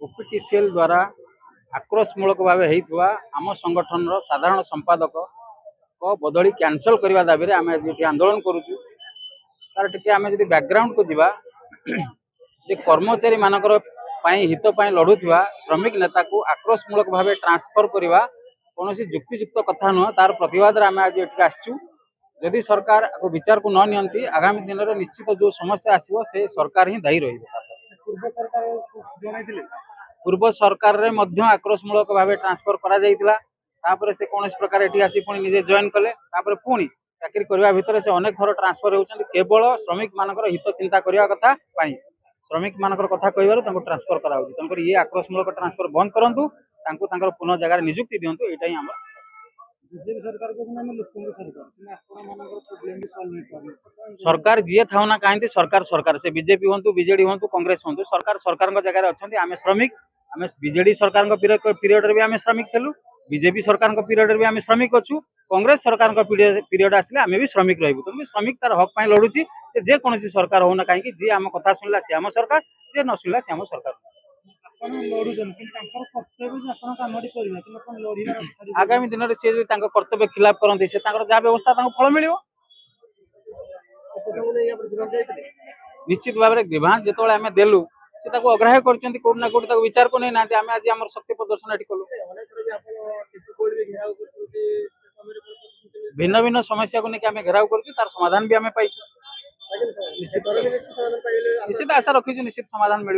ओपीटीसीएल द्वारा आक्रोशमूलक भाव होता आम संगठन साधारण संपादक को बदली कैंसल करने दाबी आम आज आंदोलन करुचु। तार टे आम जब बैकग्राउंड को जीवा जे कर्मचारी मानकर हित लड़ुवा श्रमिक नेता को आक्रोशमूलक भाव ट्रांसफर करने कौन युक्तियुक्त कथा नुह तार प्रतिवाद आम आज आसचु। जदि सरकार को विचार को न नियंती आगामी दिन में निश्चित जो समस्या आसो से सरकार ही दायी रही। पूर्व सरकार रे मध्य आक्रोशमूलक भाव ट्रांसफर करा जायतिला। तापर से कौन प्रकार एटी आसी पुणी निजे जॉइन कले तापर पुणी चाकरी करबा भितर से अनेक थर ट्रांसफर होउछन केवल श्रमिक मानकर हित चिंता करिया कथा पाई श्रमिक मानकर कथा कहबारु तांको ट्रांसफर करा होउछ। तंकर ये आक्रोशमूलक ट्रांसफर बंद करंतु तांको तांकर पुनः जगह नियुक्ति दियंतु एटा ही हमर सरकार को हम लोकन सरकार आपण मानकर प्रॉब्लम भी सॉल्व नहीं कर सरकार जिए थाउना कांती सरकार सरकार से बीजेपी होंतु बीजेडी होंतु कांग्रेस होंतु सरकार सरकार जगह अच्छे आम श्रमिक आम बीजेडी सरकार पीरियड रे भी आम श्रमिक थेलु बीजेपी सरकार पीरियड रे भी आम श्रमिक अच्छु कांग्रेस सरकार पीरियड आसिले आम भी श्रमिक रहबु। तो श्रमिक तार हक पाई लड़ुची से जे कौन सरकार होना कहीं जी आम कथा शुणला सी आम सरकार जे न शुणला सी आम सरकार। आगामी दिन में सी कर्तव्य खिलाफ करते से जहाँ व्यवस्था फल मिल निश्चित भाव में ग्रीभांस जो आम देलु से अग्राह्य कर विचार को नहीं आम आज आम शक्ति प्रदर्शन ये कलु। भिन्न भिन्न समस्या को लेकिन आम घेराव कर समाधान भी आम पाई निश्चित आशा रखी निश्चित समाधान मिल।